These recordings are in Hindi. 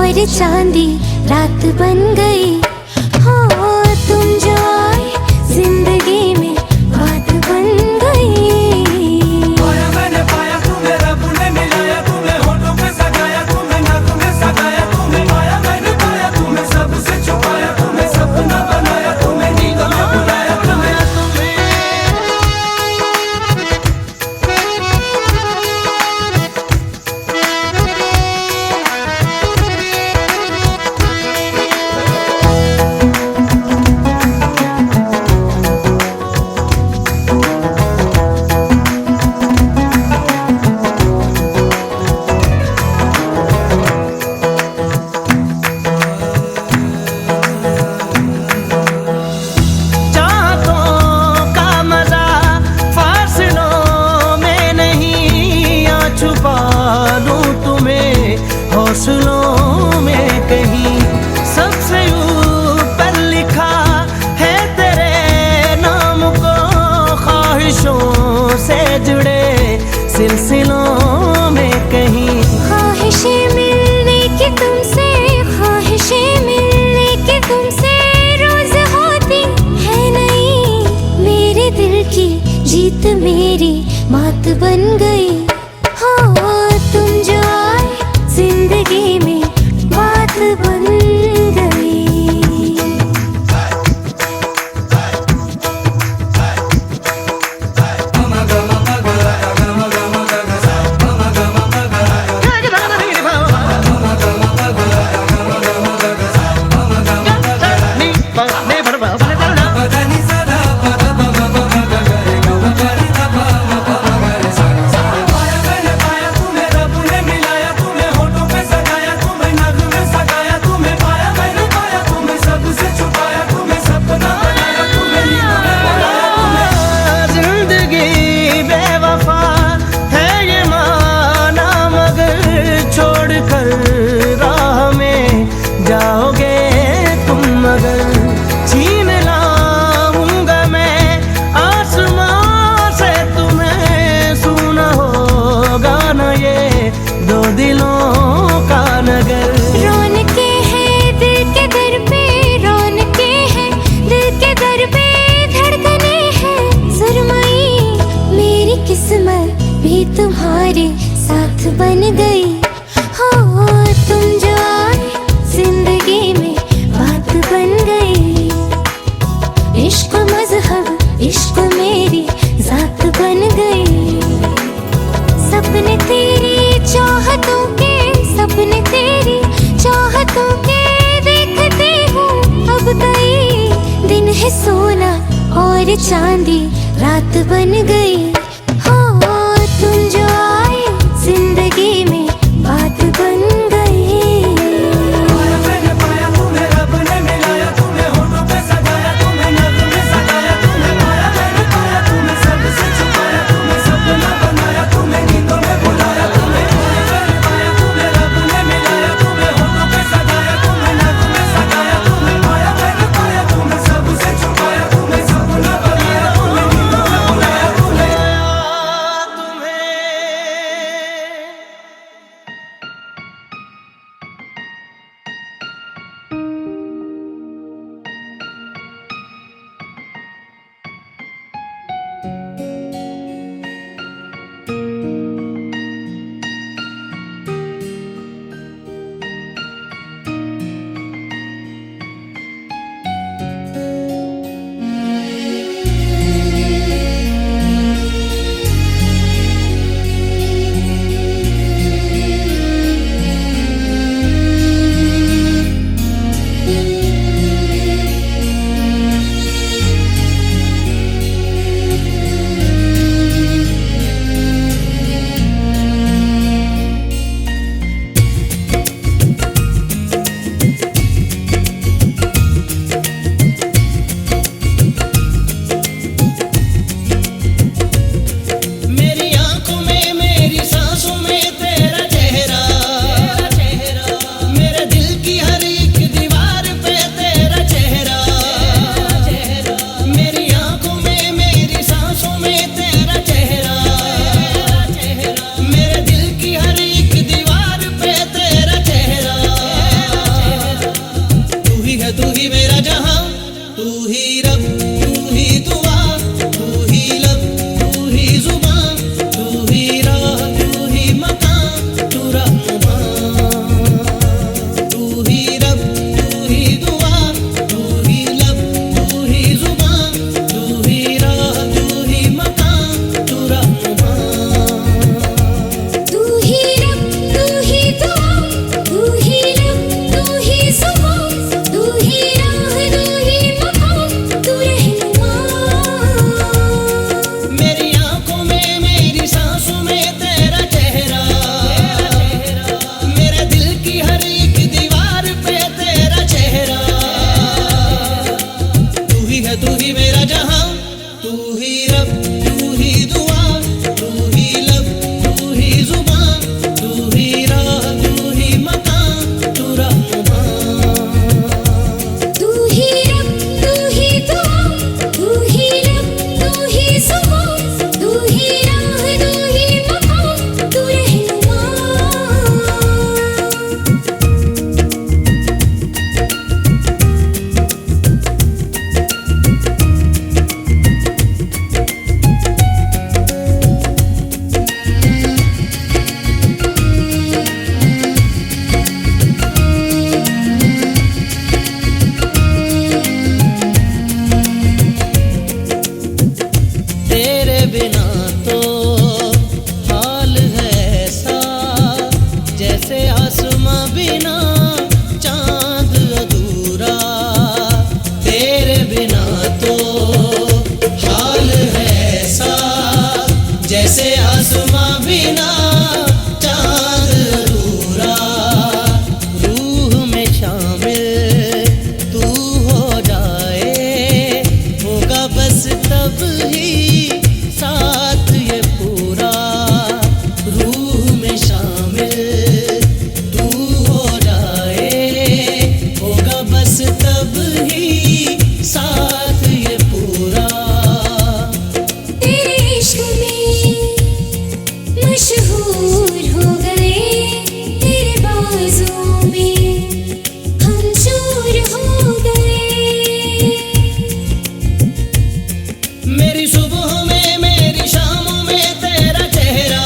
और चांदी रात बन गई। हो तुम जो आए जिंदगी में बात बन गई। पाया मैंने पाया तुम्हें, रब ने मिलाया तुम्हें, होठों पे सजाया तुम्हें, नाक में सजाया तुम्हें। पाया मैंने पाया तुम्हें, सबसे छुपाया तुम्हें, सपना बनाया तुम्हें, नींदों में बुलाया तुम्हें। हौसलों में कहीं सबसे ऊपर लिखा है तेरे नाम को, ख्वाहिशों से जुड़े सिलसिलों में कहीं। ख्वाहिशें मिलने की तुमसे, ख्वाहिशें मिलने की तुमसे रोज होती है नहीं। मेरे दिल की जीत मेरी मात बन गई। हो तुम जो आए जिंदगी में बात बन गई। भी तुम्हारे साथ बन गई। हो तुम जो आए जिंदगी में बात बन गई। इश्क मजहब इश्क मेरी जात बन गई। सपने तेरी चाहतों के, सपने तेरी चाहतों के देखते हूँ अब कई दिन है सोना और चांदी रात बन गई। हो तुम जो आए जिंदगी में बात बन गई। पाया मैंने पाया तुम्हें, रब ने मिलाया तुम्हें, होठों पे सजाया तुम्हें, नाक में सजाया तुम्हें। पाया मैंने पाया तुम्हें, सबसे छुपाया तुम्हें, सपना बनाया तुम्हें, नींदों में बुलाया तुम्हें। पाया मैंने पाया तुम्हें, रब ने मिलाया तुम्हें, होठों पे सजाया तुम्हें, नाक में सजाया तुम्हें। पाया मैंने पाया तुम्हें, सबसे छुपाया तुम्हें, सपना बनाया तुम्हें, नींदों में बुलाया तुम्हें। मेरी सुबह में मेरी शामों में तेरा चेहरा,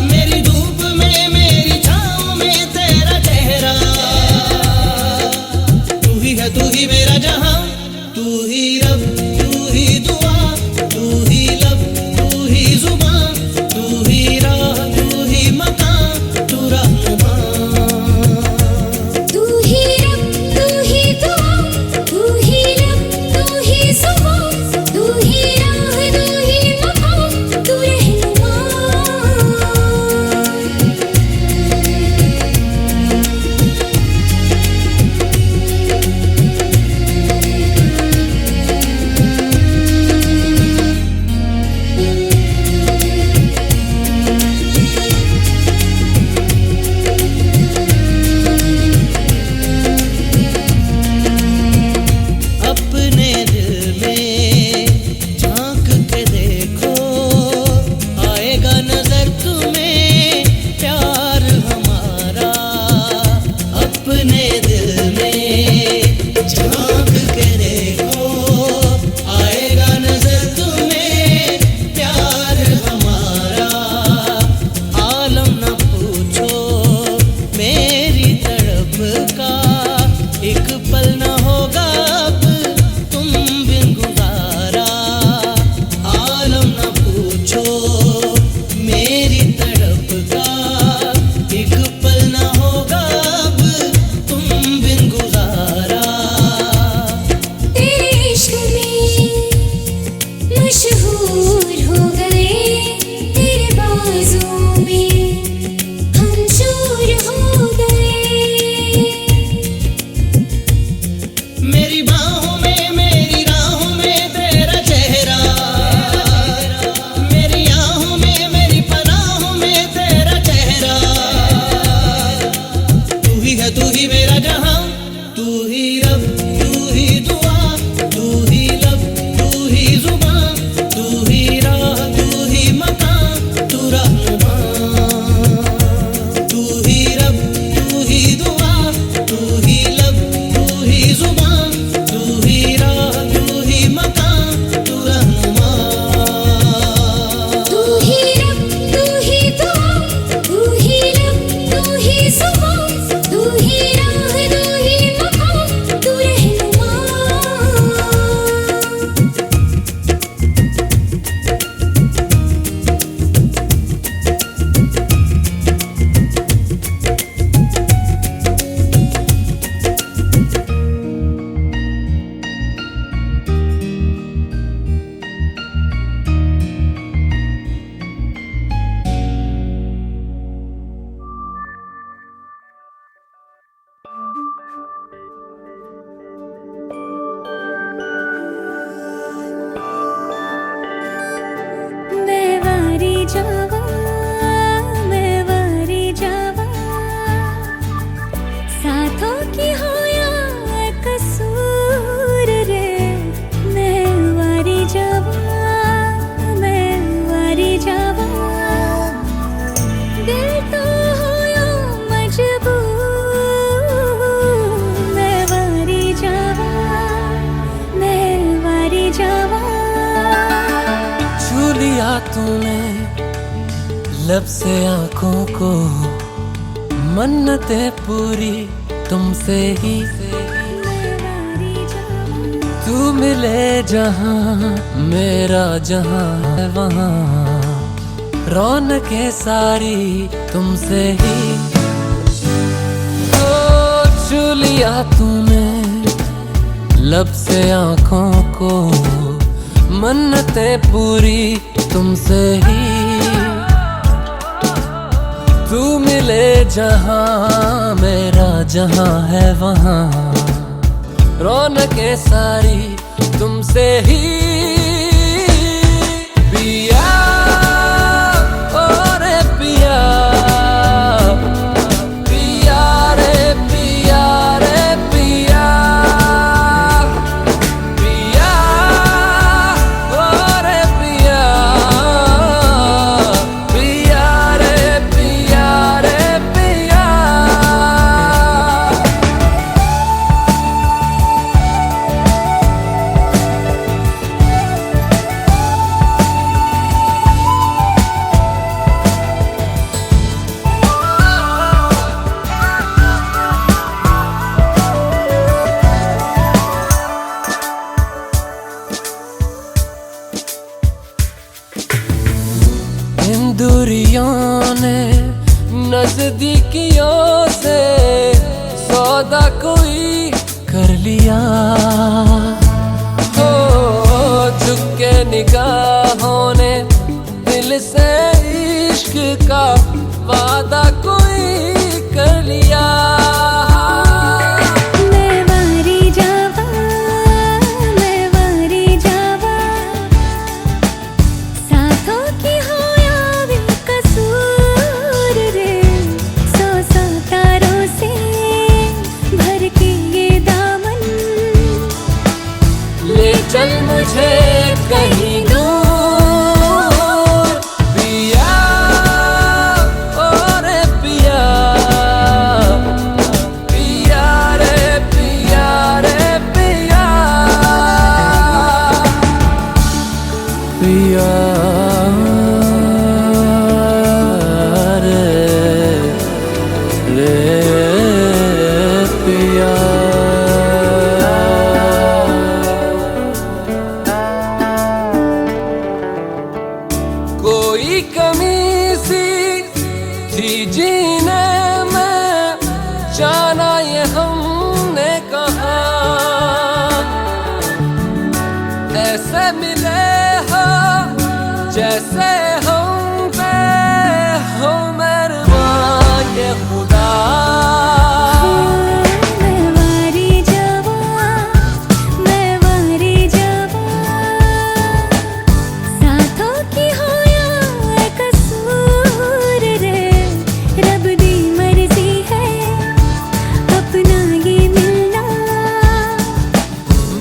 मेरी धूप में मेरी छाँव में तेरा चेहरा। तू ही मेरा जहां, तू ही रब, तू ही दुआ, तू ही लब, तू ही जुबान, तू ही राह, तू ही मकान, तू रहनुमा। तू ही रब, तू ही दुआ, तू ही लब, तू ही जुबान, तू ही राह, तू ही मकान, तू रहनुमा। अपने दिल में झांक के देखो, आएगा नजर तुम्हें प्यार हमारा। अपने दिल में झांक के देखो, आएगा नजर तुम्हें प्यार हमारा। आलम न पूछो मेरी तड़प का, एक पल न होगा अब तुम बिन गुजारा। आलम न पूछो मेरी तड़प का, एक पल न होगा अब तुम बिन गुजारा। तेरे इश्क में मशहूर हो गए, तेरे बाजों में हम चूर हो गए। मेरी बाहों में मेरी राहों में तेरा चेहरा, मेरी आहों में मेरी पनाहों में तेरा चेहरा। तू ही मेरा जहां, तू ही रब, तू ही दुआ, तू ही लब, तू ही जुबान, तू ही राह, तू ही मकान, तू रहनुमा। तू ही रब, तू ही दुआ, तू ही लब, तू ही जुबान, तू ही राह, तू ही मकान, तू रहनुमा। तू ही रब, तू ही दुआ, तू ही लब, तू ही जुबान, तू ही राह, तू ही मकान, तू रहनुमा। मैं वारी जावा, मैं वारी जावा, साथों की हो या कसूर रे। मैं वारी जावा, मैं वारी जावा, दिल तो हो या मजबूर। मैं वारी जावा, मैं वारी जावा। छू लिया तूने लब से आंखों को, मन्नतें पूरी तुमसे ही। तू मिले जहां मेरा जहां है वहां, रौनकें सारी तुमसे ही। ओ छू लिया तूने लब से आंखों को, मन्नतें पूरी तुमसे ही। तू मिले जहां मेरा जहां है वहां, रौनकें सारी तुमसे ही। पिया ओ रे पिया, पिया रे पिया रे पिया, पिया ओ रे पिया, पिया रे पिया रे पिया। दूरियों ने नजदीकियों से सौदा कोई कर लिया हो। झुक के निगाहों ने दिल से इश्क का वादा कोई कर लिया। चल मुझे कहीं दूर पिया, ओ रे पिया, पिया रे पिया रे पिया, पिया रे रे पिया। कोई कमी सी थी जीने में, जाना ये हमने कहा, ऐसे मिले हो जैसे हम पे हो मेहरबान ये खुदा।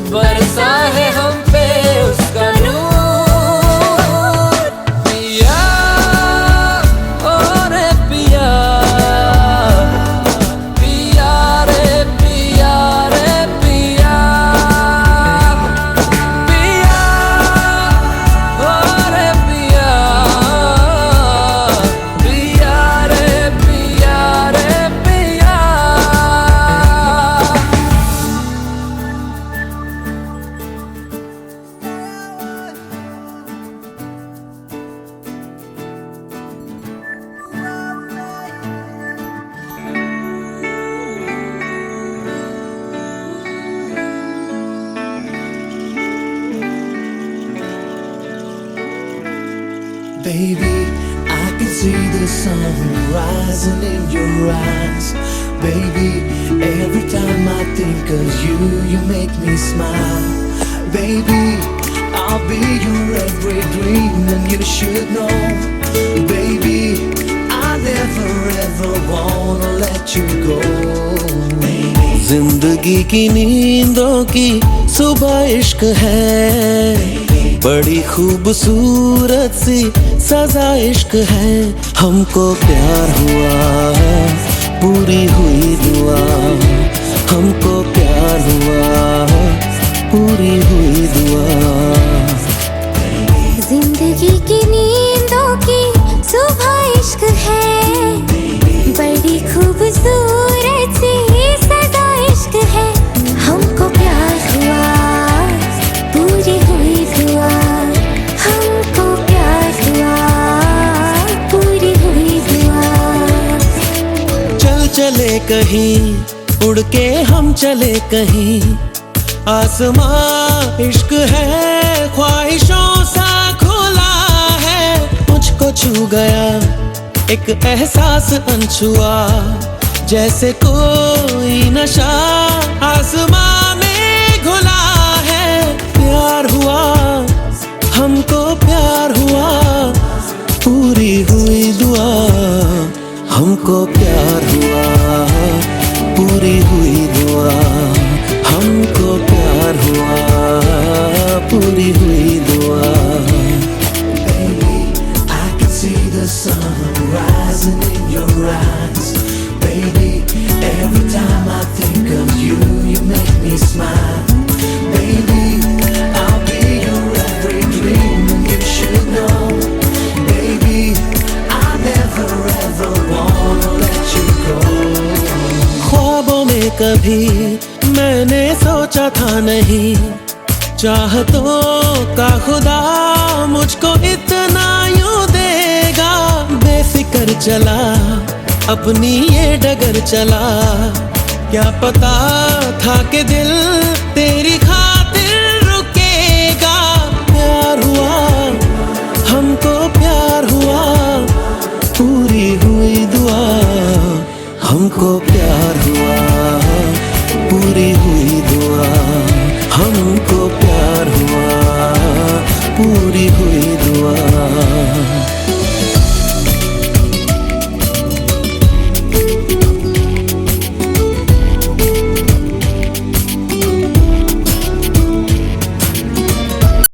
बरसा है हम पे उसका नूर पिया, ओ रे पिया, पिया रे पिया रे पिया, पिया ओ रे पिया, पिया रे पिया रे पिया। Baby, I can see the sun rising in your eyes. Baby, every time I think of you, you make me smile. Baby, I'll be your every dream and you should know. Baby, I never ever wanna let you go. जिंदगी की नींदों की सुबह इश्क है, बड़ी खूबसूरत सी सजा इश्क है। हमको प्यार हुआ पूरी हुई दुआ, हमको प्यार हुआ पूरी हुई दुआ। जिंदगी की नींदों की सुबह इश्क है, बड़ी खूबसूरत सी सजा इश्क है। हमको प्यार हुआ पूरी हुई दुआ, हमको प्यार हुआ पूरी हुई दुआ। चल चले कहीं उड़ के हम चले कहीं, आसमां इश्क है ख्वाहिशों सा खुला है। मुझको छू गया एक एहसास अनछुआ, जैसे कोई नशा आसमां में घुला है। प्यार हुआ हमको प्यार हुआ पूरी हुई दुआ, हमको प्यार हुआ पूरी हुई दुआ, हमको प्यार हुआ पूरी हुई दुआ। Baby, I can see the sun rising in your eyes. Baby, every time I think of you, you make me smile. Baby, I'll be your every dream and you should know. Baby, I never ever wanna let you go. ख्वाबों में कभी मैंने सोचा था नहीं, चाहतों का खुदा मुझको इतना यूं देगा। चला, अपनी ये डगर चला। क्या पता था कि दिल तेरी खातिर रुकेगा। प्यार हुआ, हमको प्यार हुआ, पूरी हुई दुआ। हमको प्यार हुआ, पूरी हुई दुआ। हमको प्यार हुआ, पूरी हुई